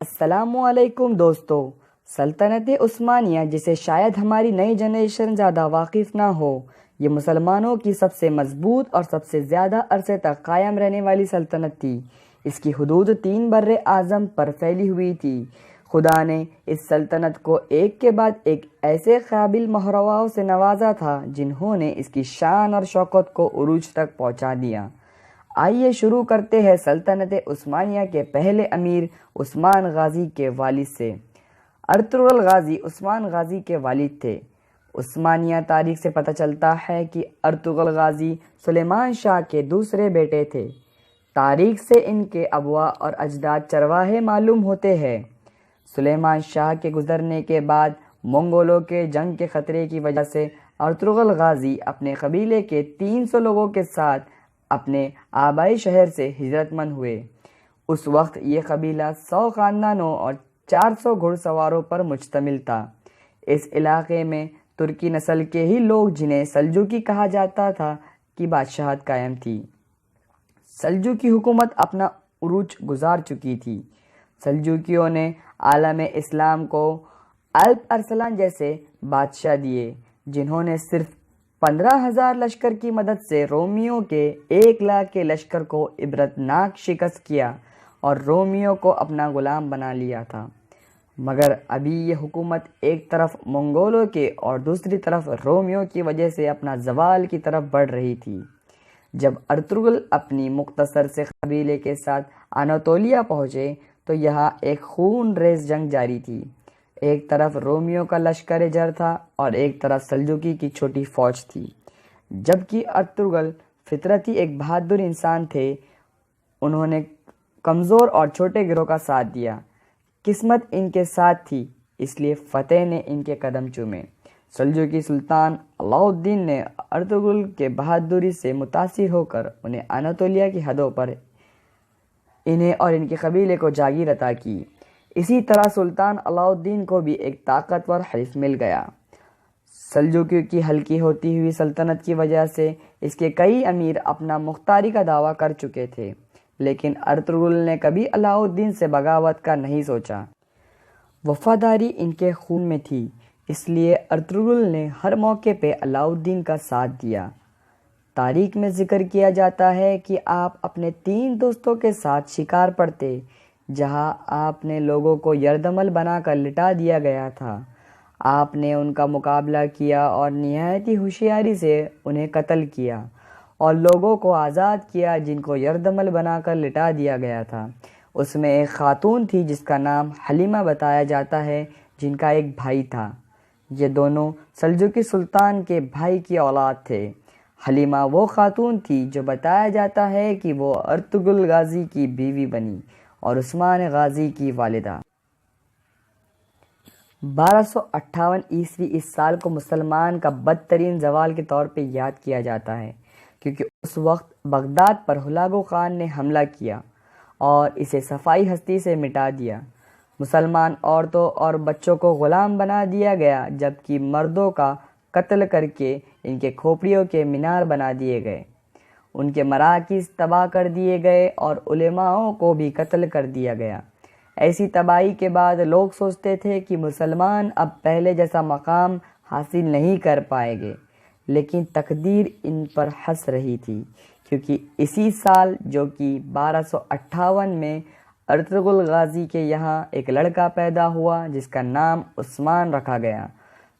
السلام علیکم دوستو۔ سلطنت عثمانیہ جسے شاید ہماری نئی جنریشن زیادہ واقف نہ ہو، یہ مسلمانوں کی سب سے مضبوط اور سب سے زیادہ عرصے تک قائم رہنے والی سلطنت تھی۔ اس کی حدود 3 بر اعظم پر پھیلی ہوئی تھی۔ خدا نے اس سلطنت کو ایک کے بعد ایک ایسے قابل مہرواؤں سے نوازا تھا جنہوں نے اس کی شان اور شوکت کو عروج تک پہنچا دیا۔ آئیے شروع کرتے ہیں سلطنت عثمانیہ کے پہلے امیر عثمان غازی کے والد سے۔ ارطغرل غازی عثمان غازی کے والد تھے۔ عثمانیہ تاریخ سے پتہ چلتا ہے کہ ارطغرل غازی سلیمان شاہ کے دوسرے بیٹے تھے۔ تاریخ سے ان کے ابوا اور اجداد چرواہے معلوم ہوتے ہیں۔ سلیمان شاہ کے گزرنے کے بعد منگولوں کے جنگ کے خطرے کی وجہ سے ارطغرل غازی اپنے قبیلے کے 300 لوگوں کے ساتھ اپنے آبائی شہر سے ہجرت مند ہوئے۔ اس وقت یہ قبیلہ 100 خاندانوں اور 400 گھڑ سواروں پر مشتمل تھا۔ اس علاقے میں ترکی نسل کے ہی لوگ جنہیں سلجوقی کہا جاتا تھا کی بادشاہت قائم تھی۔ سلجوقی حکومت اپنا عروج گزار چکی تھی۔ سلجوقیوں نے عالم اسلام کو الپ ارسلان جیسے بادشاہ دیے، جنہوں نے صرف 15,000 لشکر کی مدد سے رومیوں کے 1 لاکھ کے لشکر کو عبرتناک شکست کیا اور رومیوں کو اپنا غلام بنا لیا تھا۔ مگر ابھی یہ حکومت ایک طرف منگولوں کے اور دوسری طرف رومیوں کی وجہ سے اپنا زوال کی طرف بڑھ رہی تھی۔ جب ارطغرل اپنی مختصر سے قبیلے کے ساتھ اناطولیہ پہنچے تو یہاں ایک خون ریز جنگ جاری تھی۔ ایک طرف رومیوں کا لشکر جر تھا اور ایک طرف سلجوقی کی چھوٹی فوج تھی۔ جبکہ ارطغرل فطرتی ایک بہادر انسان تھے، انہوں نے کمزور اور چھوٹے گروہ کا ساتھ دیا۔ قسمت ان کے ساتھ تھی، اس لیے فتح نے ان کے قدم چومے۔ سلجوقی سلطان علاء الدین نے ارطغرل کے بہادری سے متاثر ہو کر انہیں اناطولیہ کی حدوں پر انہیں اور ان کے قبیلے کو جاگیر عطا کی۔ اسی طرح سلطان علاء الدین کو بھی ایک طاقتور حلیف مل گیا۔ سلجوقیوں کی ہلکی ہوتی ہوئی سلطنت کی وجہ سے اس کے کئی امیر اپنا مختاری کا دعویٰ کر چکے تھے، لیکن ارطغرل نے کبھی علاء الدین سے بغاوت کا نہیں سوچا۔ وفاداری ان کے خون میں تھی، اس لیے ارطغرل نے ہر موقع پہ علاء الدین کا ساتھ دیا۔ تاریخ میں ذکر کیا جاتا ہے کہ آپ اپنے 3 دوستوں کے ساتھ شکار پر تھے، جہاں آپ نے لوگوں کو یردمل بنا کر لٹا دیا گیا تھا۔ آپ نے ان کا مقابلہ کیا اور نہایت ہی ہوشیاری سے انہیں قتل کیا اور لوگوں کو آزاد کیا جن کو یردمل بنا کر لٹا دیا گیا تھا۔ اس میں ایک خاتون تھی جس کا نام حلیمہ بتایا جاتا ہے، جن کا ایک بھائی تھا۔ یہ دونوں سلجوقی سلطان کے بھائی کی اولاد تھے۔ حلیمہ وہ خاتون تھی جو بتایا جاتا ہے کہ وہ ارطغرل غازی کی بیوی بنی اور عثمان غازی کی والدہ۔ 1258 عیسوی اس سال کو مسلمان کا بدترین زوال کے طور پہ یاد کیا جاتا ہے، کیونکہ اس وقت بغداد پر ہلاگو خان نے حملہ کیا اور اسے صفائی ہستی سے مٹا دیا۔ مسلمان عورتوں اور بچوں کو غلام بنا دیا گیا، جبکہ مردوں کا قتل کر کے ان کے کھوپڑیوں کے مینار بنا دیے گئے، ان کے مراکز تباہ کر دیے گئے اور علماؤں کو بھی قتل کر دیا گیا۔ ایسی تباہی کے بعد لوگ سوچتے تھے کہ مسلمان اب پہلے جیسا مقام حاصل نہیں کر پائیں گے، لیکن تقدیر ان پر ہنس رہی تھی، کیونکہ اسی سال جو کہ 1258 میں ارطغرل غازی کے یہاں ایک لڑکا پیدا ہوا جس کا نام عثمان رکھا گیا۔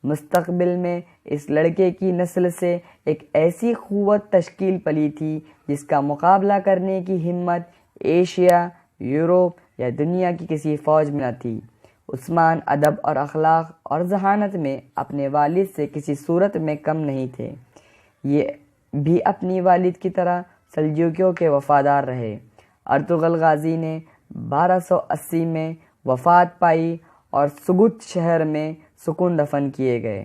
مستقبل میں اس لڑکے کی نسل سے ایک ایسی قوت تشکیل پلی تھی جس کا مقابلہ کرنے کی ہمت ایشیا، یورپ یا دنیا کی کسی فوج میں نہ تھی۔ عثمان ادب اور اخلاق اور ذہانت میں اپنے والد سے کسی صورت میں کم نہیں تھے۔ یہ بھی اپنی والد کی طرح سلجوقیوں کے وفادار رہے۔ ارطغرل غازی نے 1280 میں وفات پائی اور سگت شہر میں سکون دفن کیے گئے۔